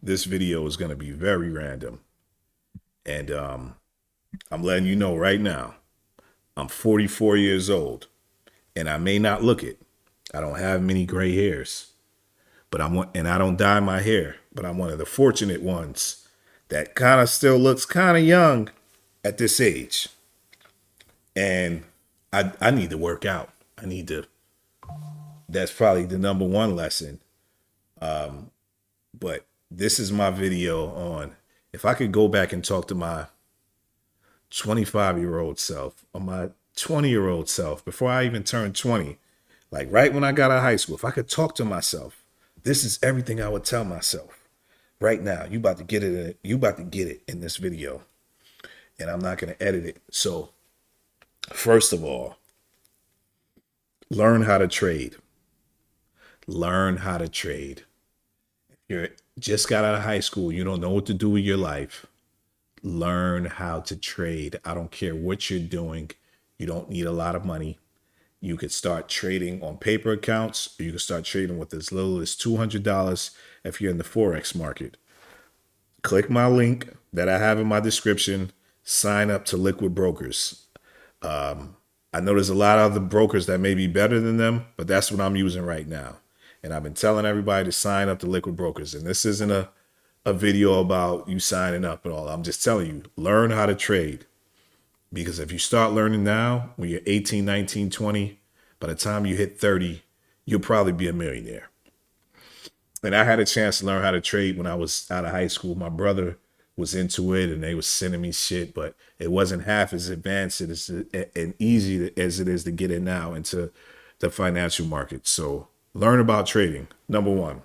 this video is going to be very random. And I'm letting you know right now, I'm 44 years old and I may not look it. I don't have many gray hairs, but and I don't dye my hair, but I'm one of the fortunate ones that kind of still looks kind of young at this age. And I need to work out. I need to, that's probably the number one lesson. But this is my video on if I could go back and talk to my 25-year-old self or my 20-year-old self before I even turned 20, like right when I got out of high school, if I could talk to myself, this is everything I would tell myself. Right now, you about to get it. You about to get it in this video, and I'm not going to edit it. So, first of all, learn how to trade. Learn how to trade. You're just got out of high school, you don't know what to do with your life. Learn how to trade. I don't care what you're doing. You don't need a lot of money. You could start trading on paper accounts, or you can start trading with as little as $200 if you're in the Forex market. Click my link that I have in my description. Sign up to Liquid Brokers. I know there's a lot of other brokers that may be better than them, but that's what I'm using right now. And I've been telling everybody to sign up to Liquid Brokers. And this isn't a video about you signing up at all. I'm just telling you, learn how to trade. Because if you start learning now, when you're 18, 19, 20, by the time you hit 30, you'll probably be a millionaire. And I had a chance to learn how to trade when I was out of high school. My brother was into it and they was sending me shit, but it wasn't half as advanced and easy as it is to get in now into the financial market. So learn about trading, number one.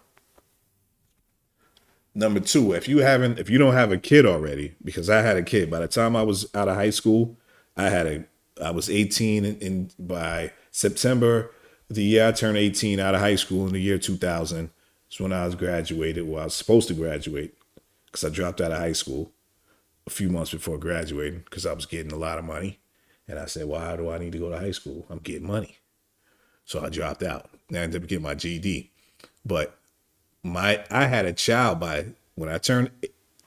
Number two, if you don't have a kid already, because I had a kid. By the time I was out of high school, I was 18, and by September, the year I turned 18 out of high school in the year 2000, is when I was graduated. Well, I was supposed to graduate because I dropped out of high school a few months before graduating because I was getting a lot of money. And I said, why do I need to go to high school? I'm getting money. So I dropped out. And I ended up getting my GED. But I had a child by when I turned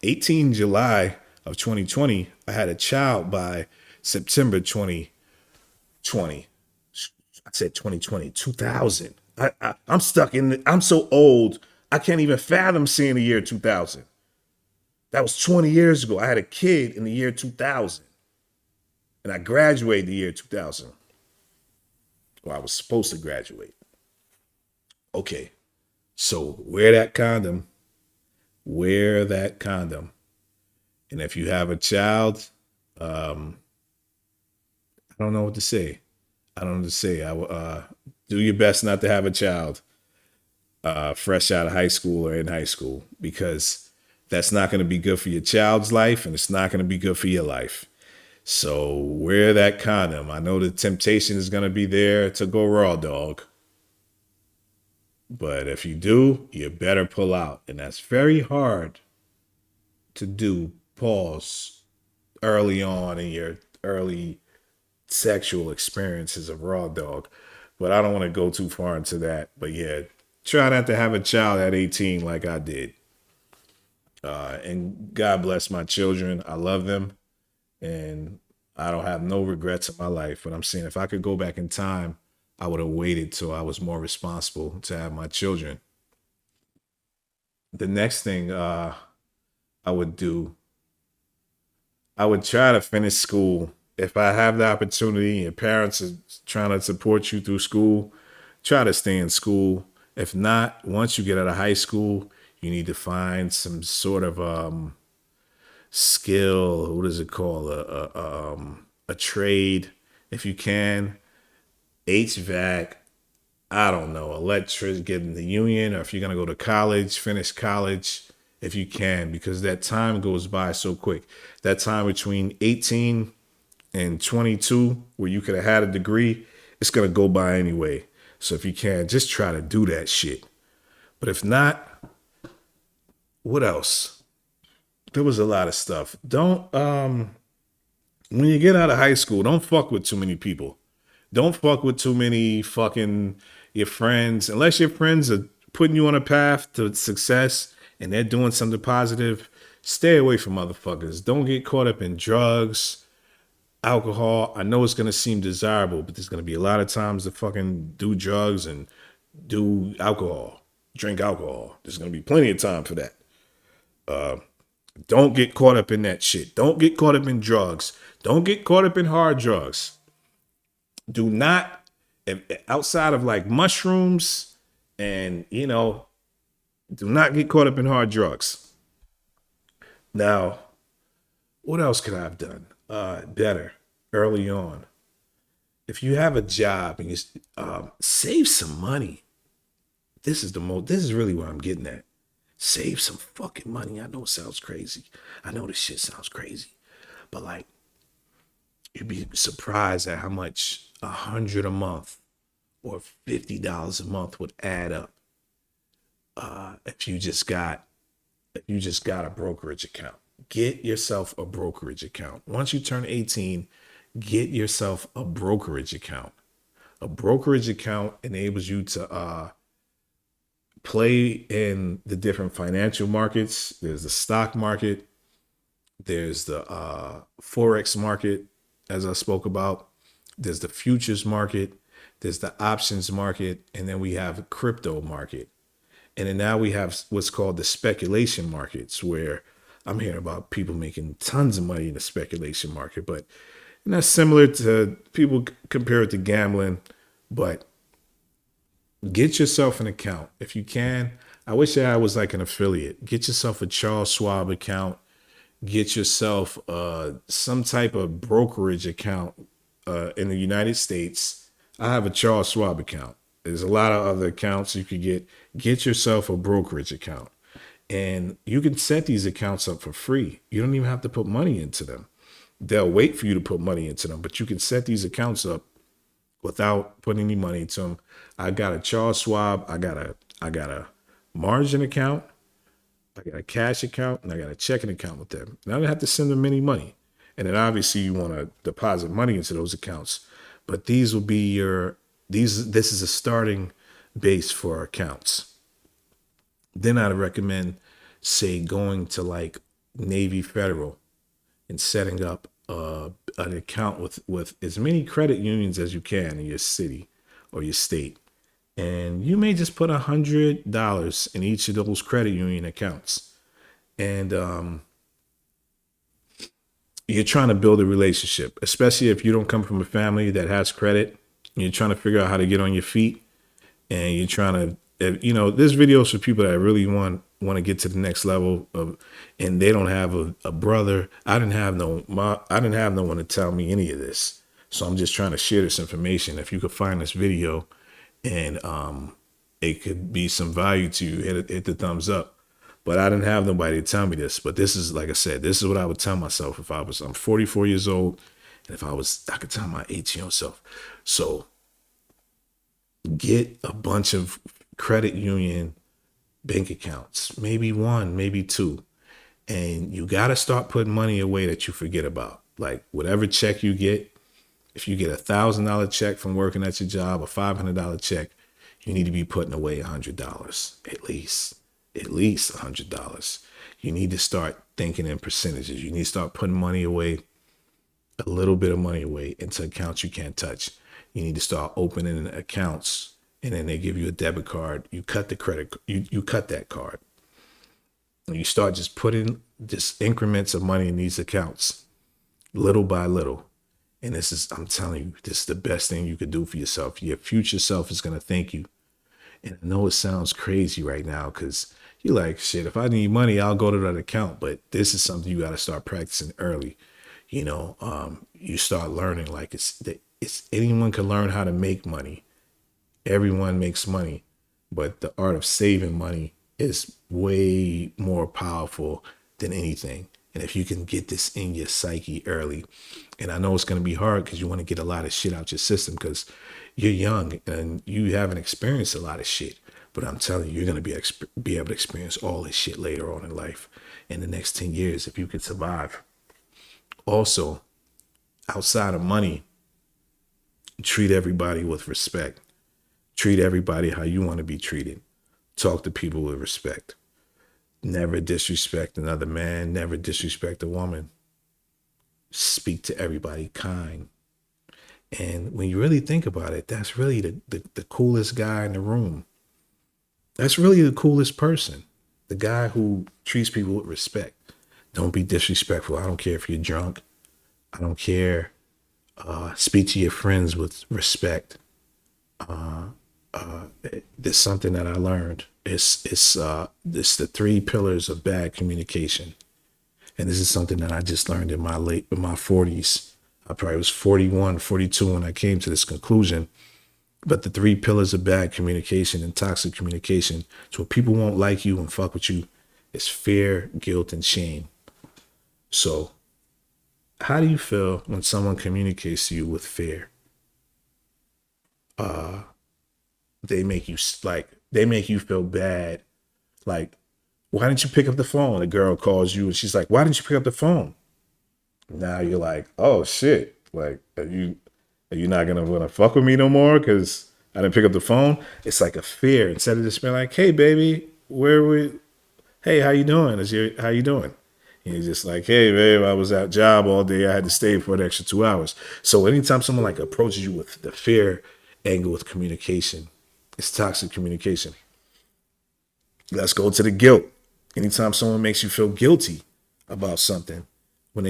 18 July of 2020. I had a child by September 2020. I said 2020, 2000. I'm stuck in. I'm so old. I can't even fathom seeing the year 2000. That was 20 years ago. I had a kid in the year 2000, and I graduated the year 2000. Well, I was supposed to graduate. Okay. So wear that condom. Wear that condom. And if you have a child, I don't know what to say. I don't know what to say. Do your best not to have a child fresh out of high school or in high school, because that's not going to be good for your child's life and it's not going to be good for your life. So wear that condom. I know the temptation is going to be there to go raw dog. But if you do, you better pull out. And that's very hard to do, pause, early on in your early sexual experiences of raw dog. But I don't want to go too far into that. But yeah, try not to have a child at 18 like I did. And God bless my children. I love them. And I don't have no regrets in my life. But I'm saying if I could go back in time, I would have waited till I was more responsible to have my children. The next thing I would do, I would try to finish school. If I have the opportunity, your parents are trying to support you through school, try to stay in school. If not, once you get out of high school, you need to find some sort of skill. What is it called? A trade, if you can. HVAC, I don't know, electric, get in the union, or if you're going to go to college, finish college if you can, because that time goes by so quick. That time between 18 and 22, where you could have had a degree, it's going to go by anyway. So if you can, just try to do that shit. But if not, what else? There was a lot of stuff. Don't, when you get out of high school, don't fuck with too many people. Don't fuck with too many fucking your friends, unless your friends are putting you on a path to success and they're doing something positive, stay away from motherfuckers. Don't get caught up in drugs, alcohol. I know it's gonna seem desirable, but there's gonna be a lot of times to fucking do drugs and do alcohol, drink alcohol. There's gonna be plenty of time for that. Don't get caught up in that shit. Don't get caught up in drugs. Don't get caught up in hard drugs. Do not, outside of like mushrooms and, do not get caught up in hard drugs. Now, what else could I have done better early on? If you have a job and you save some money, this is really what I'm getting at. Save some fucking money. I know it sounds crazy. I know this shit sounds crazy. But like, you'd be surprised at how much 100 a month or $50 a month would add up if you just got a brokerage account. Get yourself a brokerage account. Once you turn 18, get yourself a brokerage account. A brokerage account enables you to play in the different financial markets. There's the stock market, there's the forex market, as I spoke about, there's the futures market, there's the options market, and then we have a crypto market. And then now we have what's called the speculation markets, where I'm hearing about people making tons of money in the speculation market. But that's similar to, people compare it to gambling, but get yourself an account if you can. I wish I was like an affiliate. Get yourself a Charles Schwab account. Get yourself some type of brokerage account in the United States. I have a Charles Schwab account. There's a lot of other accounts you could get. Get yourself a brokerage account. And you can set these accounts up for free. You don't even have to put money into them. They'll wait for you to put money into them, but you can set these accounts up without putting any money into them. I got a Charles Schwab. I got a margin account. I got a cash account, and I got a checking account with them. And I don't have to send them any money. And then obviously you want to deposit money into those accounts. But these will be this is a starting base for accounts. Then I'd recommend, say, going to like Navy Federal and setting up an account with as many credit unions as you can in your city or your state. And you may just put $100 in each of those credit union accounts. And you're trying to build a relationship, especially if you don't come from a family that has credit. You're trying to figure out how to get on your feet, and you're trying to, this video is for people that really want to get to the next level of, and they don't have a brother. I didn't have no one to tell me any of this. So I'm just trying to share this information. If you could find this video and it could be some value to you, hit the thumbs up. But I didn't have nobody to tell me this. But this is, like I said, this is what I would tell myself if I'm 44 years old, and if I could tell my 18-year-old self. So get a bunch of credit union bank accounts, maybe one, maybe two. And you got to start putting money away that you forget about. Like whatever check you get, if you get $1,000 check from working at your job, a $500 check, you need to be putting away $100 at least $100. You need to start thinking in percentages. You need to start putting money away, a little bit of money away, into accounts you can't touch. You need to start opening accounts, and then they give you a debit card. You cut the credit, you cut that card. And you start just putting just increments of money in these accounts, little by little. And I'm telling you, this is the best thing you could do for yourself. Your future self is going to thank you. And I know it sounds crazy right now because you're like, shit, if I need money, I'll go to that account. But this is something you got to start practicing early. You start learning, like it's anyone can learn how to make money. Everyone makes money, but the art of saving money is way more powerful than anything. And if you can get this in your psyche early, and I know it's going to be hard because you want to get a lot of shit out your system because you're young and you haven't experienced a lot of shit. But I'm telling you, you're going to be able to experience all this shit later on in life in the next 10 years if you can survive. Also, outside of money, treat everybody with respect. Treat everybody how you want to be treated. Talk to people with respect. Never disrespect another man. Never disrespect a woman. Speak to everybody kind. And when you really think about it, that's really the coolest guy in the room. That's really the coolest person. The guy who treats people with respect. Don't be disrespectful. I don't care if you're drunk. I don't care. Speak to your friends with respect. There's something that I learned. It's the three pillars of bad communication, and this is something that I just learned in my 40s. I probably was 41, 42 when I came to this conclusion. But the three pillars of bad communication and toxic communication, so people won't like you and fuck with you, is fear, guilt, and shame. So, how do you feel when someone communicates to you with fear? They make you feel bad. Like, why didn't you pick up the phone? A girl calls you and she's like, why didn't you pick up the phone? Now you're like, oh shit. Like, are you not gonna wanna fuck with me no more? Cause I didn't pick up the phone. It's like a fear. Instead of just being like, hey baby, where we hey, how you doing? How you doing? And you're just like, hey babe, I was at job all day. I had to stay for an extra 2 hours. So anytime someone like approaches you with the fear angle with communication, it's toxic communication. Let's go to the guilt. Anytime someone makes you feel guilty about something, when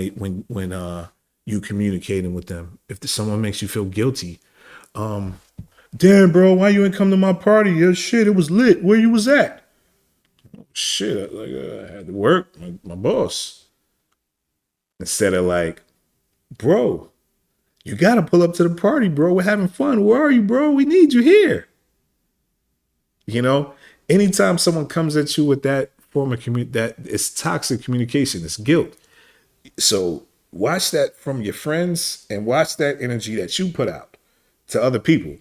you communicating with them, if someone makes you feel guilty, damn bro, why you ain't come to my party? Your shit, it was lit. Where you was at? Shit, I had to work. My boss. Instead of like, bro, you gotta pull up to the party, bro. We're having fun. Where are you, bro? We need you here. You know, anytime someone comes at you with that form of that it's toxic communication, it's guilt. So watch that from your friends and watch that energy that you put out to other people.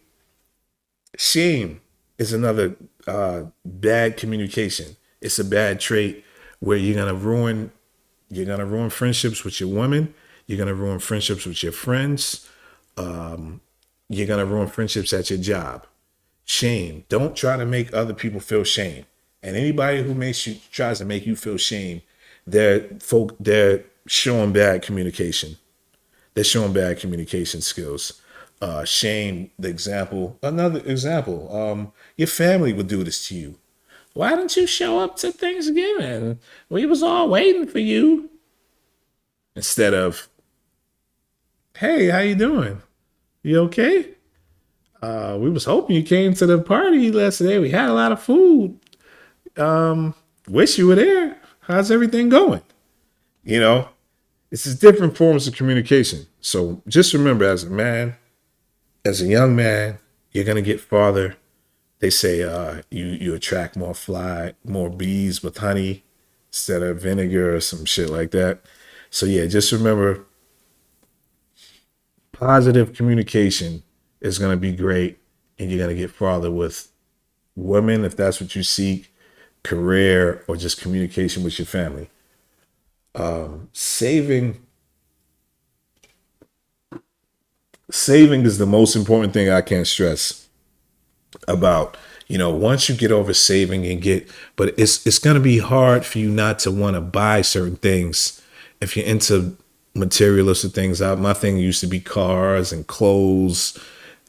Shame is another bad communication. It's a bad trait where you're gonna ruin friendships with your women. You're gonna ruin friendships with your friends. You're gonna ruin friendships at your job. Shame. Don't try to make other people feel shame. And anybody who tries to make you feel shame, they're showing bad communication. They're showing bad communication skills. Shame, another example, your family would do this to you. Why didn't you show up to Thanksgiving? We was all waiting for you. Instead of, hey, how you doing? You okay? We was hoping you came to the party yesterday. We had a lot of food. Wish you were there. How's everything going? You know, this is different forms of communication. So just remember, as a man, as a young man, you're gonna get farther. They say you attract more bees with honey instead of vinegar or some shit like that. So yeah, just remember, positive communication is gonna be great, and you're gonna get farther with women if that's what you seek, career, or just communication with your family. Saving saving is the most important thing I can't stress about. Once you get over saving but it's going to be hard for you not to want to buy certain things if you're into materialistic things. My thing used to be cars and clothes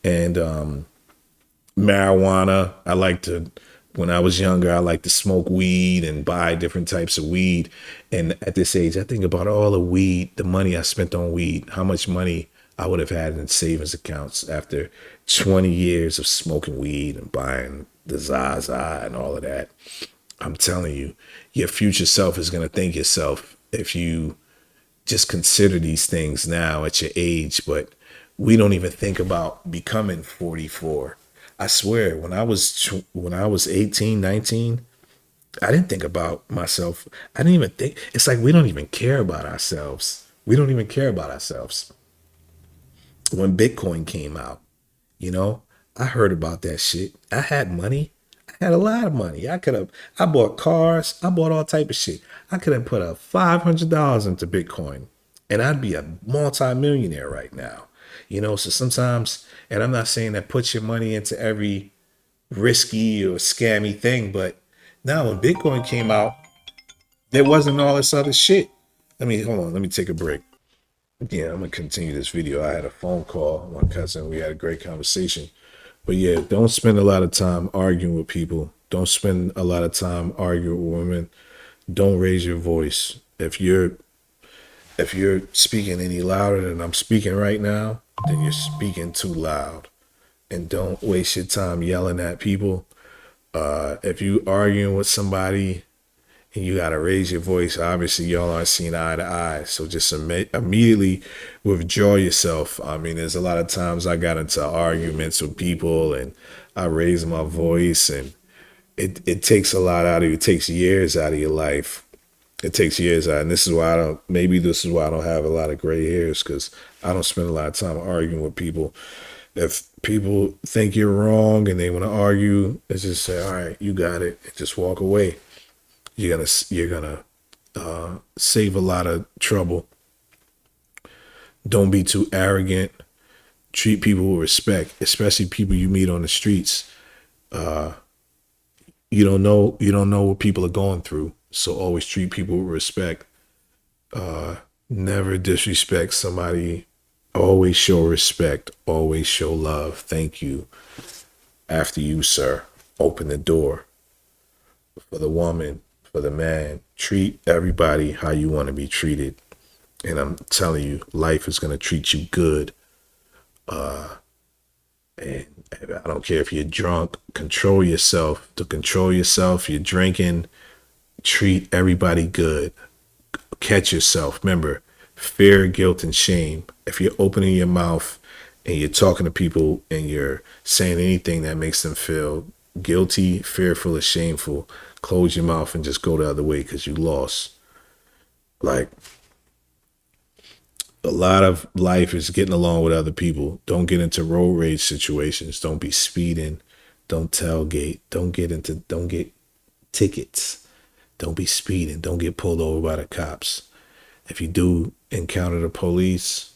and marijuana. When I was younger, I liked to smoke weed and buy different types of weed. And at this age, I think about all the weed, the money I spent on weed, how much money I would have had in savings accounts after 20 years of smoking weed and buying the Zaza and all of that. I'm telling you, your future self is going to thank yourself if you just consider these things now at your age. But we don't even think about becoming 44. I swear, when I was 18, 19, I didn't think about myself. I didn't even think. It's like we don't even care about ourselves. We don't even care about ourselves. When Bitcoin came out, you know, I heard about that shit. I had money. I had a lot of money. I bought cars. I bought all type of shit. I could have put up $500 into Bitcoin and I'd be a multi-millionaire right now. So sometimes, and I'm not saying that put your money into every risky or scammy thing, but now when Bitcoin came out, It wasn't all this other shit. Hold on. Let me take a break. Yeah, I'm gonna continue this video. I had a phone call, my cousin. We had a great conversation. But yeah, don't spend a lot of time arguing with people. Don't spend a lot of time arguing with women. Don't raise your voice. If you're speaking any louder than I'm speaking right now, then you're speaking too loud. And don't waste your time yelling at people. If you arguing with somebody and you got to raise your voice, obviously y'all aren't seeing eye to eye. So just immediately withdraw yourself. There's a lot of times I got into arguments with people and I raised my voice, and it takes a lot out of you. It takes years out of your life. It takes years out. And maybe this is why I don't have a lot of gray hairs, because I don't spend a lot of time arguing with people. If people think you're wrong and they want to argue, let's just say, all right, you got it, and just walk away. You're gonna save a lot of trouble. Don't be too arrogant. Treat people with respect, especially people you meet on the streets. You don't know what people are going through, so always treat people with respect. Never disrespect somebody. Always show respect. Always show love. Thank you. After you, sir. Open the door for the woman, for the man. Treat everybody how you want to be treated. And I'm telling you, life is going to treat you good. And I don't care if you're drunk, control yourself. To control yourself, you're drinking, treat everybody good. Catch yourself. Remember, fear, guilt, and shame. If you're opening your mouth and you're talking to people and you're saying anything that makes them feel guilty, fearful, or shameful, close your mouth and just go the other way, because you lost. Like, a lot of life is getting along with other people. Don't get into road rage situations. Don't be speeding. Don't tailgate. Don't get tickets. Don't be speeding. Don't get pulled over by the cops. If you do encounter the police,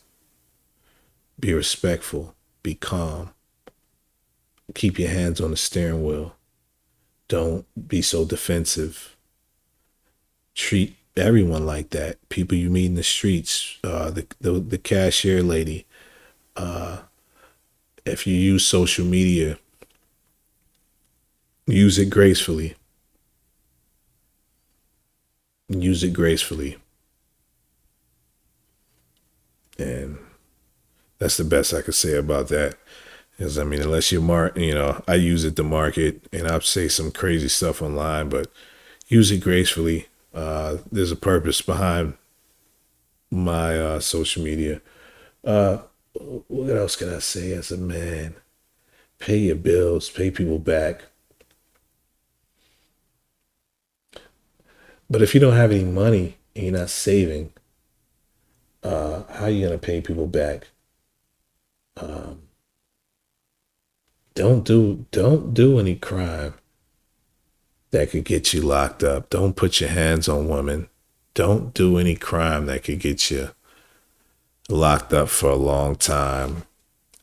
be respectful. Be calm. Keep your hands on the steering wheel. Don't be so defensive. Treat everyone like that. People you meet in the streets, the cashier lady. If you use social media, use it gracefully. Use it gracefully. And that's the best I could say about that. Because unless you're I use it to market, and I'll say some crazy stuff online, but use it gracefully. There's a purpose behind my social media. What else can I say as a man? Pay your bills, pay people back. But if you don't have any money and you're not saving, how are you gonna pay people back? Don't do any crime that could get you locked up. Don't put your hands on women. Don't do any crime that could get you locked up for a long time.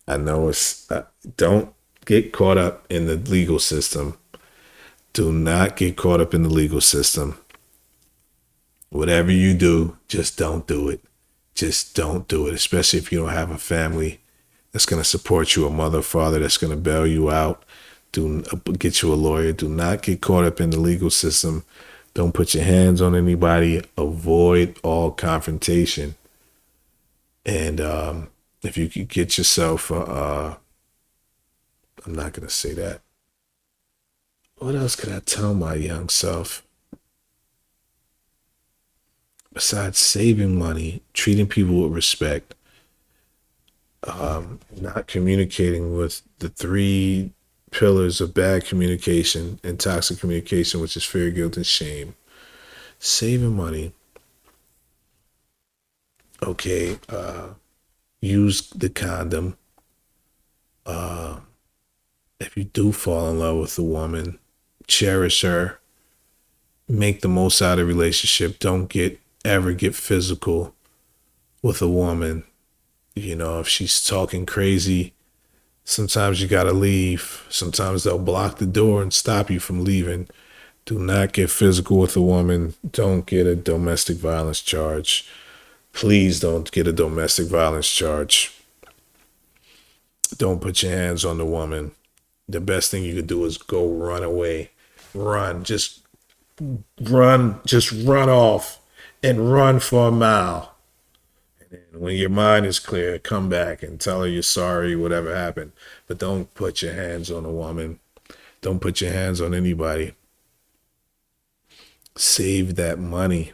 I know don't get caught up in the legal system. Do not get caught up in the legal system. Whatever you do, just don't do it. Just don't do it, especially if you don't have a family that's going to support you, a mother or father that's going to bail you out. Get you a lawyer. Do not get caught up in the legal system. Don't put your hands on anybody. Avoid all confrontation. And if you could get yourself, I'm not going to say that. What else could I tell my young self? Besides saving money, treating people with respect, not communicating with the 3 pillars of bad communication and toxic communication, which is fear, guilt, and shame. Saving money. Okay, use the condom. If you do fall in love with a woman, cherish her. Make the most out of the relationship. Don't ever get physical with a woman. If she's talking crazy, sometimes you gotta leave. Sometimes they'll block the door and stop you from leaving. Do not get physical with a woman. Don't get a domestic violence charge. Please don't get a domestic violence charge. Don't put your hands on the woman. The best thing you could do is go run away. Run. Just run off and run for a mile. And when your mind is clear, come back and tell her you're sorry, whatever happened. But don't put your hands on a woman. Don't put your hands on anybody. Save that money.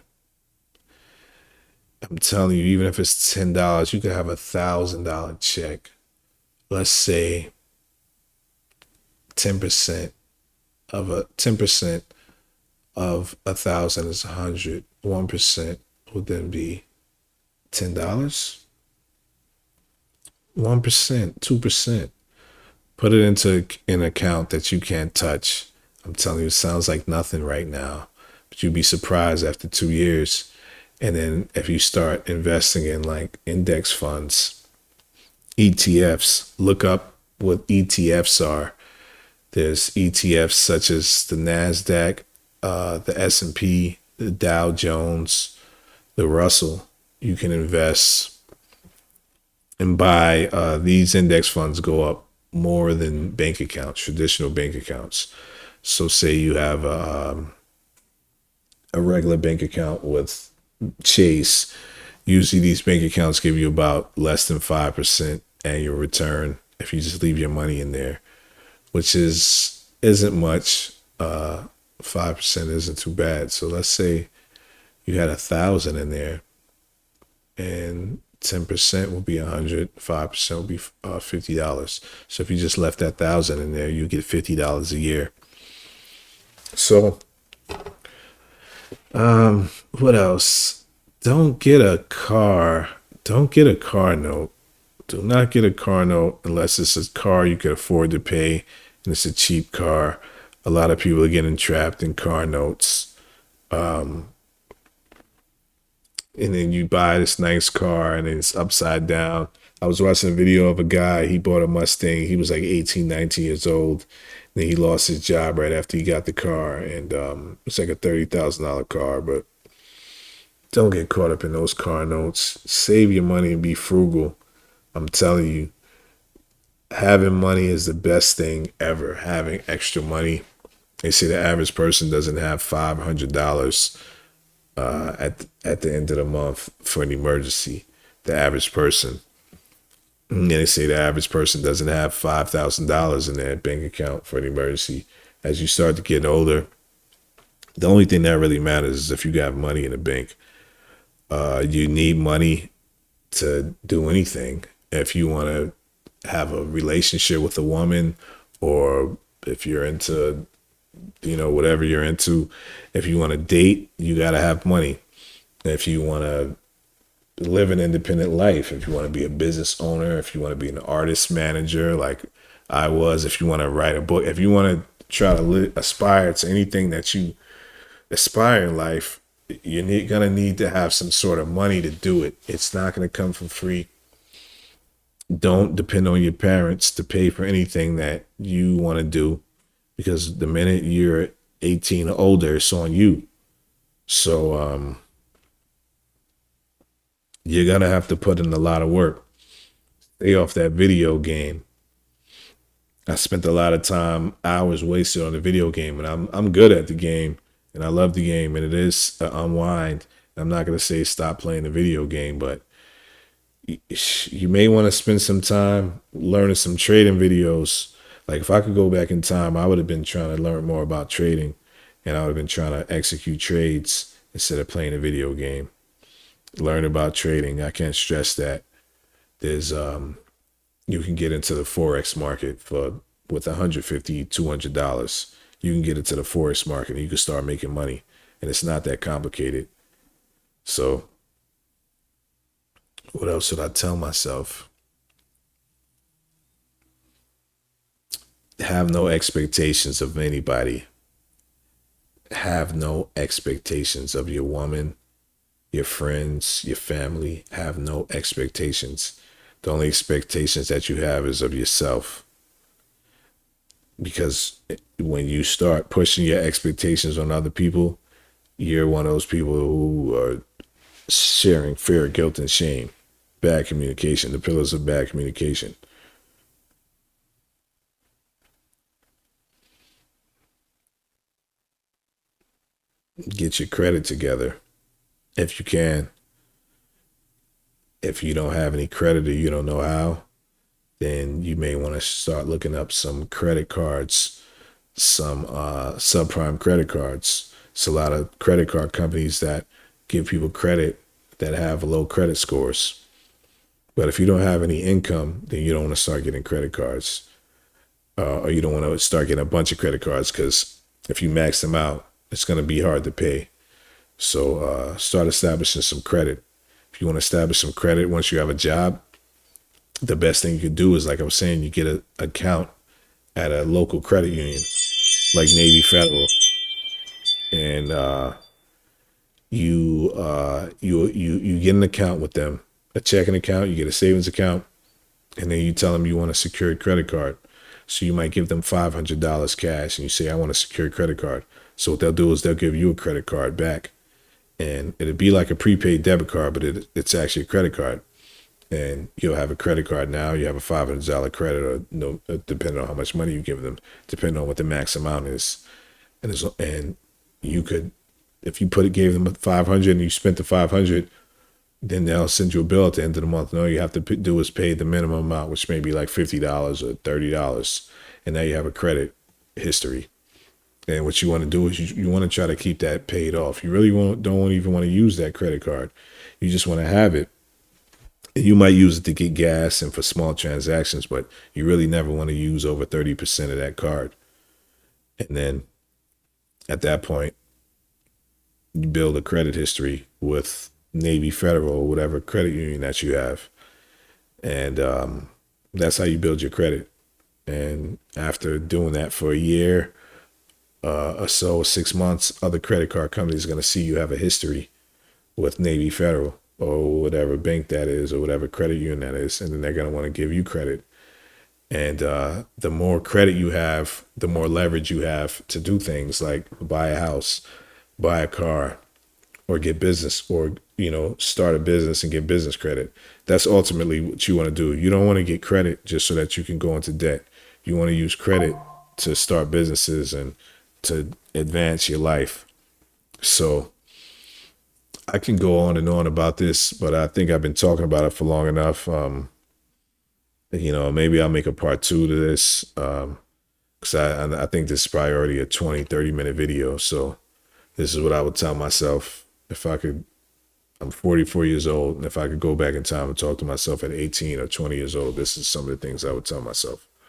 I'm telling you, even if it's $10, you could have $1,000 check. Let's say 10% of a 10% of 1,000 is 100. 1% would then be $10. 1%, 2%. Put it into an account that you can't touch. I'm telling you, it sounds like nothing right now, but you'd be surprised after 2 years. And then if you start investing in like index funds, ETFs, look up what ETFs are. There's ETFs such as the NASDAQ, the S&P, the Dow Jones, the Russell. You can invest and buy. These index funds go up more than bank accounts, traditional bank accounts. So say you have a regular bank account with Chase. Usually these bank accounts give you about less than 5% annual return if you just leave your money in there, which isn't much. 5% isn't too bad. So let's say you had 1,000 in there, and 10% will be 100. 5% will be $50. So if you just left that 1,000 in there, you get $50 a year. So, what else? Don't get a car. Don't get a car note. Do not get a car note unless it's a car you can afford to pay and it's a cheap car. A lot of people are getting trapped in car notes. And then you buy this nice car and it's upside down. I was watching a video of a guy, he bought a Mustang. He was like 18, 19 years old. Then he lost his job right after he got the car. And it's like a $30,000 car. But don't get caught up in those car notes. Save your money and be frugal. I'm telling you, having money is the best thing ever. Having extra money. They say the average person doesn't have $500 at the end of the month for an emergency. The average person. And they say the average person doesn't have $5,000 in their bank account for an emergency. As you start to get older, the only thing that really matters is if you got money in the bank. You need money to do anything. If you want to have a relationship with a woman, or if you're into, whatever you're into, if you want to date, you got to have money. If you want to live an independent life, if you want to be a business owner, if you want to be an artist manager like I was, if you want to write a book, if you want to try to aspire to anything that you aspire in life, you're going to need to have some sort of money to do it. It's not going to come for free. Don't depend on your parents to pay for anything that you want to do, because the minute you're 18 or older, it's on you. So you're going to have to put in a lot of work. Stay off that video game. I spent a lot of time, hours wasted on the video game, and I'm good at the game, and I love the game, and it is an unwind. I'm not going to say stop playing the video game, but you may want to spend some time learning some trading videos. Like if I could go back in time, I would have been trying to learn more about trading, and I would have been trying to execute trades instead of playing a video game. Learn about trading. I can't stress that. There's you can get into the Forex market with $150, $200. You can get into the Forex market and you can start making money. And it's not that complicated. So what else should I tell myself? Have no expectations of anybody. Have no expectations of your woman, your friends, your family. Have no expectations. The only expectations that you have is of yourself. because when you start pushing your expectations on other people, you're one of those people who are sharing fear, guilt, and shame. Bad communication, the pillars of bad communication. Get your credit together if you can. If you don't have any credit or you don't know how, then you may want to start looking up some credit cards, some subprime credit cards. It's a lot of credit card companies that give people credit that have low credit scores. But if you don't have any income, then you don't want to start getting credit cards, or you don't want to start getting a bunch of credit cards because if you max them out, it's going to be hard to pay. So start establishing some credit. If you want to establish some credit once you have a job, the best thing you could do is, like I was saying, you get an account at a local credit union like Navy Federal, and you get an account with them, a checking account. You get a savings account, and then you tell them you want a secured credit card. So you might give them $500 cash, and you say, "I want a secured credit card." So what they'll do is they'll give you a credit card back, and it'd be like a prepaid debit card, but it's actually a credit card. And you'll have a credit card now. You have a $500 credit, or no, depending on how much money you give them, depending on what the max amount is. And you could, if you gave them 500 and you spent the 500, then they'll send you a bill at the end of the month. And all you have to do is pay the minimum amount, which may be like $50 or $30, and now you have a credit history. And what you want to do is you want to try to keep that paid off. You really don't even want to use that credit card. You just want to have it. You might use it to get gas and for small transactions, but you really never want to use over 30% of that card. And then at that point, you build a credit history with Navy Federal or whatever credit union that you have. And that's how you build your credit. And after doing that for a year or so, 6 months, other credit card companies are going to see you have a history with Navy Federal or whatever bank that is or whatever credit union that is. And then they're going to want to give you credit. And the more credit you have, the more leverage you have to do things like buy a house, buy a car, or get business, or start a business and get business credit. That's ultimately what you want to do. You don't want to get credit just so that you can go into debt. You want to use credit to start businesses and to advance your life. So I can go on and on about this, but I think I've been talking about it for long enough. Maybe I'll make a part two to this, because I think this is probably already a 20, 30-minute video. So this is what I would tell myself if I could. I'm 44 years old, and if I could go back in time and talk to myself at 18 or 20 years old, this is some of the things I would tell myself.